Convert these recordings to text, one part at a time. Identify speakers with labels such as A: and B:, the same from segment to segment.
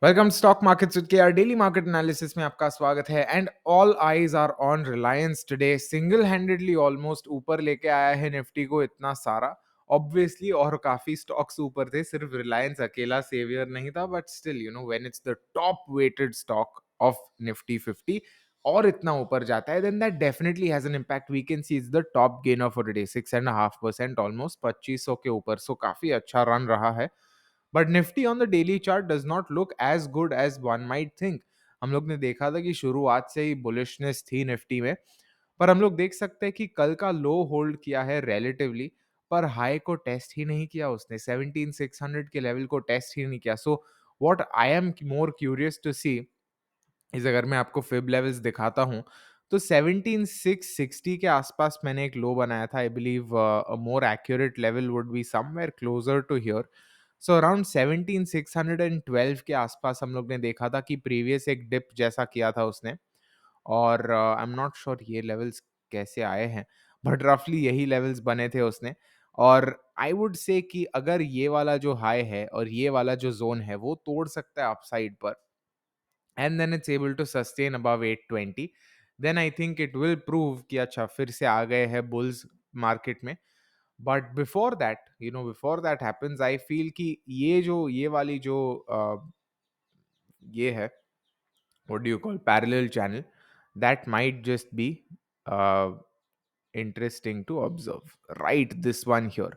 A: Welcome stock markets with KR daily market analysis में आपका स्वागत है। And all eyes are on Reliance today. Single handedly almost ऊपर लेके आया है निफ्टी को इतना सारा। ऑब्वियसली और काफी स्टॉक्स ऊपर थे, सिर्फ रिलायंस अकेला सेवियर नहीं था, but still when it's the top weighted stock of Nifty 50 और इतना ऊपर जाता है, then that definitely has an impact. We can see it's the top gainer for today, 6.5% almost 2500 के ऊपर। सो काफी अच्छा रन रहा है। But Nifty on the daily chart does not look as good as one might think. हम लोग ने देखा था कि शुरुआत से ही बुलिशनेस थी निफ्टी में, पर हम लोग देख सकते हैं कि कल का लो होल्ड किया है रिलेटिवली, पर हाई को टेस्ट ही नहीं किया उसने। 17600 के लेवल को टेस्ट ही नहीं किया। So what I am more curious to see इस, अगर मैं आपको फिब लेवल्स दिखाता हूं तो 17660 के आसपास मैंने एक लो बनाया था। I believe a more accurate level would be somewhere closer to here. So around 17612 के आसपास हम लोग ने देखा था कि प्रीवियस एक डिप जैसा किया था उसने। और आई एम नॉट श्योर ये लेवल्स कैसे आए हैं, बट रफली यही लेवल्स बने थे उसने। और आई वुड से कि अगर ये वाला जो हाई है और ये वाला जो जोन है वो तोड़ सकता है अपसाइड पर, and then it's able to sustain above 820, then I think it will prove कि अच्छा फिर से आ गए हैं बुल्स मार्केट में। But before that, before that happens, I feel कि ये वाली जो ये है, what do you call parallel channel, that might just be uh, interesting to observe, right? This one here.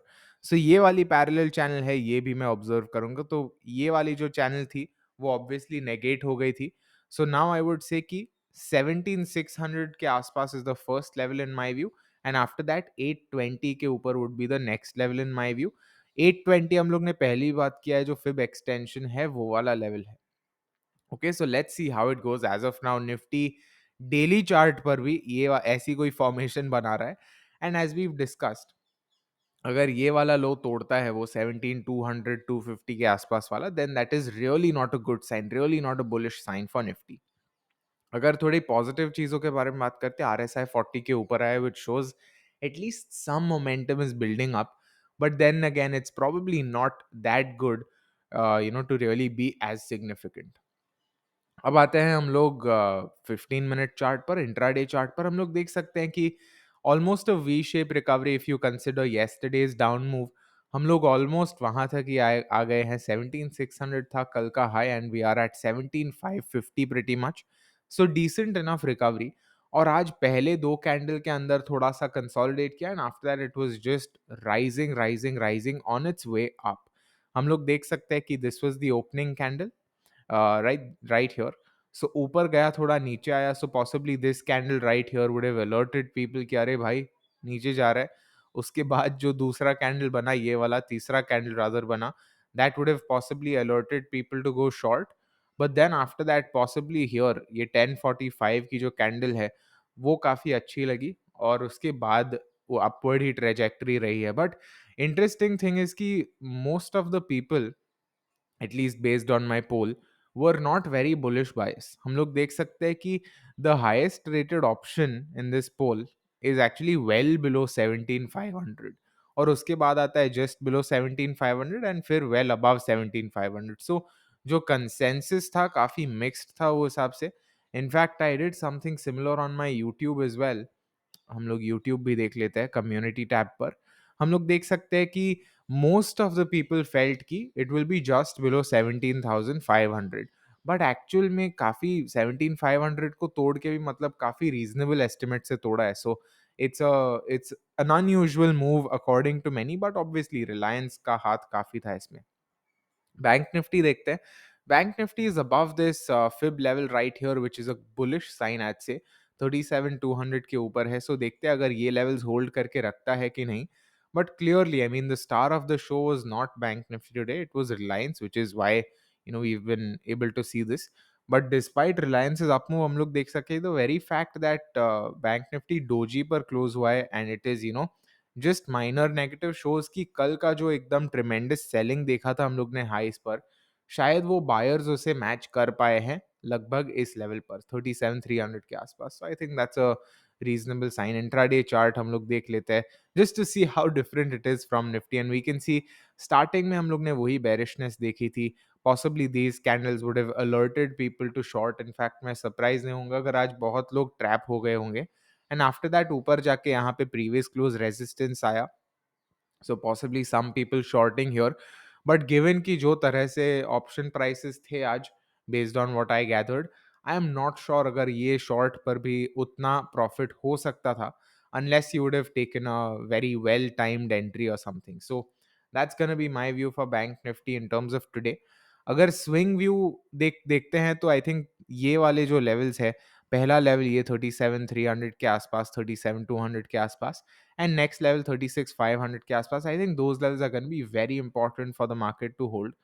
A: So ये वाली पैरेलल चैनल है, ये भी मैं ऑब्जर्व करूंगा। तो ये वाली जो चैनल थी वो ऑब्वियसली नेगेट हो गई थी। सो नाउ आई वुड से कि 17600 के आसपास is the first level in my view, and after that 820 के ऊपर would be the next level in my view. 820 हम लोग ने पहली बात किया है, जो फिब एक्सटेंशन है वो वाला लेवल है। Okay, so let's see how it goes. As of now Nifty daily chart पर भी ऐसी कोई फॉर्मेशन बना रहा है। एंड एज वी डिस्कस्ड, अगर ये वाला लो तोड़ता है वो 17200 250 के आसपास वाला, then that is really not a good sign, really not a bullish sign for Nifty. अगर थोड़ी पॉजिटिव चीजों के बारे में बात करते हैं, आरएसआई 40 के ऊपर आया, which shows at least some momentum is building up. But then again it's probably not that good to really be as significant. अब आते हैं हम लोग 15 मिनट चार्ट पर। इंट्राडे चार्ट पर हम लोग देख सकते हैं कि almost a V shape recovery. If you consider yesterday's down move, हम लोग ऑलमोस्ट वहां तक ही आ गए हैं। 17600 था कल का हाई, and we are at 17550 pretty much. So decent enough recovery. और आज पहले दो कैंडल के अंदर थोड़ा सा कंसोलिडेट किया, and after that it was just rising rising rising on it's way up. हम लोग देख सकते हैं कि this was the opening candle, right here. So ऊपर गया, थोड़ा नीचे आया। So possibly this candle right here would have alerted people कि अरे भाई नीचे जा रहा है। उसके बाद जो दूसरा कैंडल बना, ये वाला तीसरा कैंडल रादर बना, that would have possibly alerted people to go short. But then after that possibly here ये 1045 की जो कैंडल है वो काफी अच्छी लगी, और उसके बाद वो अपवर्ड ही ट्रेजेक्टरी रही है। बट इंटरेस्टिंग थिंग इज कि most of the people, at least based on my poll, were not very bullish bias. हम लोग देख सकते हैं कि the highest rated option in this poll is actually well below 17500, और उसके बाद आता है just below 17500, and फिर well above 17500. So जो consensus था काफी mixed था वो हिसाब से। In fact, I did something similar on my YouTube as well. हम लोग यूट्यूब भी देख लेते हैं कम्युनिटी टैब पर। हम लोग देख सकते हैं कि most of the people felt कि it will be just below 17500, but actual में काफी 17500 को तोड़ के भी मतलब काफी रीजनेबल एस्टिमेट से तोड़ा है। So it's an unusual move according to many, but obviously Reliance का हाथ काफी था इसमें। बैंक निफ्टी देखते हैं। Bank Nifty is above this fib level right here, which is a bullish sign. आज से 37200 के ऊपर है। सो देखते हैं अगर ये लेवल्स होल्ड करके रखता है कि नहीं। But clearly I mean the star of the show was not bank Nifty today, it was Reliance, which is why we've been able to see this. But despite Reliance up move, हम लोग देख सके the very fact that bank Nifty doji पर close हुआ है, and it is just minor negative shows की कल का जो एकदम ट्रिमेंडस सेलिंग देखा था हम लोग ने हाईस पर, शायद वो बायर्स उसे मैच कर पाए हैं लगभग इस लेवल पर 37300 के आसपास। So I think that's a reasonable sign. Intraday chart हम लोग देख लेते हैं just to see how different it is from Nifty, and we can see starting में हम लोग ने वही बेरिशनेस देखी थी, Possibly these candles would have alerted people to short. In fact मैं सरप्राइज नहीं होऊंगा अगर आज बहुत लोग ट्रैप हो गए होंगे, एंड आफ्टर दैट ऊपर जाके यहाँ पे प्रीवियस क्लोज रेजिस्टेंस आया, so possibly some people shorting here. But given कि जो तरह से ऑप्शन प्राइसेस थे आज, based on what I gathered, I am not sure अगर ये शॉर्ट पर भी उतना प्रॉफिट हो सकता था, unless you would have taken a very well timed entry or something. So that's going to be my view for bank nifty in terms of today. अगर swing view देखते हैं तो आई थिंक ये वाले जो लेवल्स है, पहला level ये 37,300 के आसपास, 37,200 के आसपास, and next level 36,500 के आसपास. I think those levels are going to be very important for the market to hold.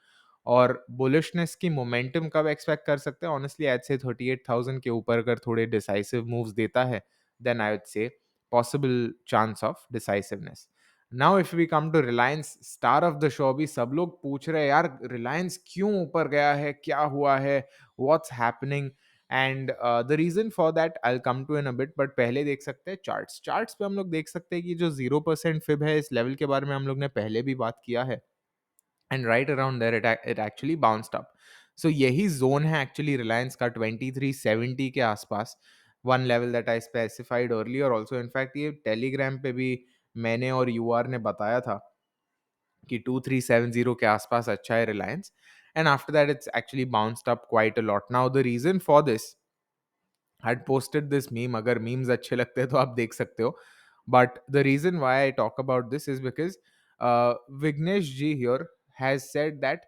A: और बुलिशनेस की मोमेंटम कब एक्सपेक्ट कर सकते हैं? ऑनेस्टली आई से 38,000 के ऊपर अगर थोड़े डिसाइसिव मूव्स देता है, then I would say possible chance of decisiveness. Now if we come to Reliance, star of the show, भी सब लोग पूछ रहे हैं यार रिलायंस क्यों ऊपर गया है, क्या हुआ है, what's happening, and the reason for that I will come to in a bit. But पहले देख सकते हैं चार्ट्स पे हम लोग देख सकते हैं कि जो 0% फिब है, इस लेवल के बारे में हम लोग ने पहले भी बात किया है, and right around there it actually bounced up. So यही जोन है एक्चुअली रिलायंस का 2370 के आसपास, one level that I specified earlier also. In fact ये टेलीग्राम पे भी मैंने और यूआर ने बताया था कि 2370 के आसपास अच्छा है Reliance, and after that it's actually bounced up quite a lot. Now the reason for this, had posted this meme. अगर memes अच्छे लगते हैं तो आप देख सकते हो. But the reason why I talk about this is because Vignesh Ji here has said that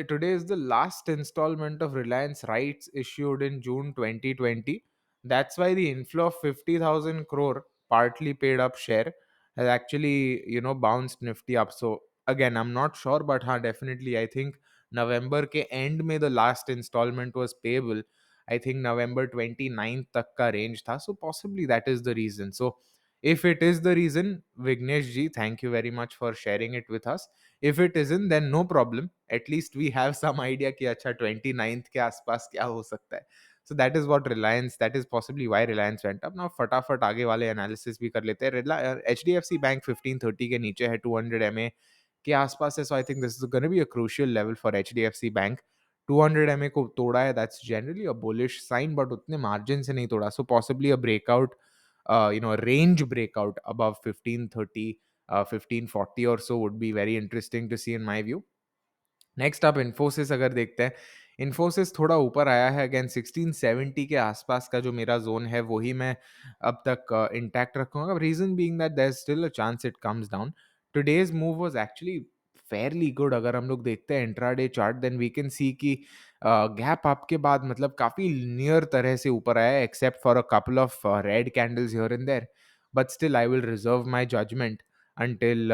A: today is the last installment of Reliance rights issued in June 2020. That's why the inflow of 50,000 crore partly paid up share has actually, bounced Nifty up. So again, I'm not sure, but definitely I think November के end में the last installment was payable. I think November 29th तक का range था. So possibly that is the reason. So if it is the reason, Vignesh ji, thank you very much for sharing it with us. If it isn't, then no problem. At least we have some idea कि अच्छा 29th के आसपास क्या हो सकता है. So that is what Reliance, that is possibly why Reliance went up. Now फटाफट आगे वाले analysis भी कर लेते हैं. HDFC Bank 1530 के नीचे है, 200 MA के आसपास है. So I think this is going to be a crucial level for HDFC Bank. 200 MA को तोड़ा है, that's generally a bullish sign, but उतने मार्जिन से नहीं तोड़ा. So possibly a breakout, range breakout above 1530, 1540 or so would be very interesting to see in my view. Next आप इन्फोसिस अगर देखते हैं, इन्फोसिस थोड़ा ऊपर आया है. अगेन 1670 के आसपास का जो मेरा जोन है वही मैं अब तक इंटैक्ट रखूंगा. Reason being that there is still a chance it comes down. Today's move was actually fairly good. अगर हम लोग देखते हैं intraday chart, then we can see कि गैप अप के बाद मतलब काफी नियर तरह से ऊपर आया है, except for a couple of red candles here and there. But still I will reserve my judgement until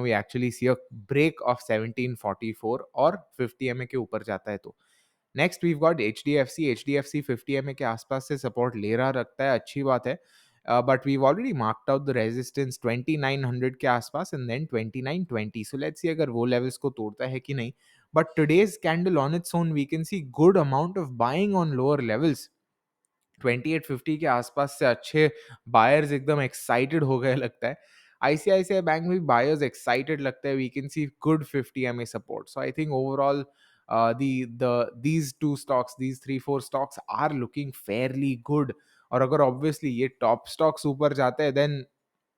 A: we actually see a break of 1744 और 50 MA के ऊपर जाता है. तो next we've got H D F C 50 MA के आसपास से support ले रहा रखता है, अच्छी बात है. But we already marked out the resistance 2900 के आसपास and then 2920. So let's see अगर वो लेवल्स को तोड़ता है कि नहीं. But today's candle on its own we can see good amount of buying on lower levels. 2850 के आसपास से अच्छे बायर्स एकदम एक्साइटेड हो गए लगता है. आईसीआईसीआई बैंक में भी बायर्स एक्साइटेड लगता है. We can see good 50 MA support. So I think overall these two stocks, these 3-4 stocks are looking fairly good. और अगर ऑब्वियसली ये टॉप स्टॉक्स ऊपर जाते हैं, then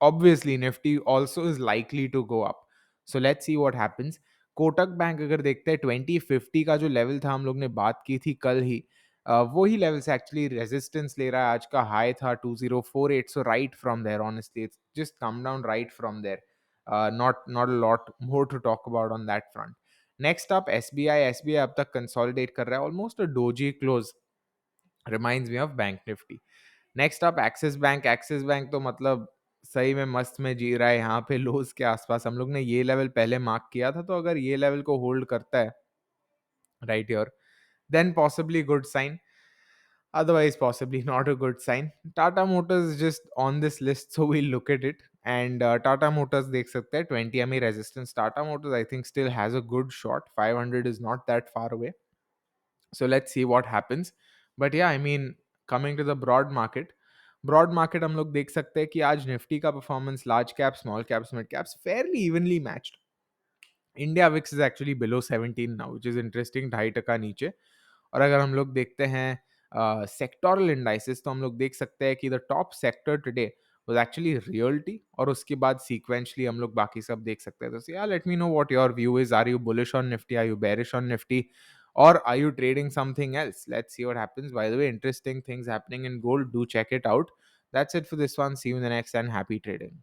A: obviously nifty also is likely to go up. So let's see what happens. Kotak bank अगर देखते हैं 2050 का जो लेवल था, हम लोग ने बात की थी कल ही, वही लेवल से एक्चुअली रेजिस्टेंस ले रहा है. आज का हाई था 2048. So right from there, honestly it's just come down right from there. Not a lot more to talk about on that front. Next up SBI अब तक कंसोलिडेट कर रहा है, almost a doji close, reminds me of bank Nifty. Next up Axis bank तो मतलब सही में मस्त में जी रहा है. यहाँ पे लोज के आसपास हम लोग ने ये लेवल पहले मार्क किया था, तो अगर ये लेवल को होल्ड करता है right your, then possibly good sign. Otherwise, possibly not a good sign. Tata Motors is just on this list, so we'll look at it. And Tata Motors देख सकते हैं 20 MA resistance. Tata Motors I think still has a good shot. 500 is not that far away. So let's see what happens. But yeah, I mean, coming to the broad market हम लोग देख सकते हैं कि आज निफ्टी का performance large cap, small caps, mid caps Fairlie evenly matched. India VIX is actually below 17 now, which is interesting, 2.5% नीचे। और अगर हम लोग देखते हैं सेक्टोरल इंडाइसेस, तो हम लोग देख सकते हैं कि the top sector today was actually realty, और उसके बाद सीक्वेंशली हम लोग बाकी सब देख सकते हैं। तो यार let me know what your view is, are you bullish on Nifty, are you bearish on Nifty, or are you trading something else? Let's see what happens. By the way, interesting things happening in gold, do check it out. That's it for this one. See you in the next, and happy trading.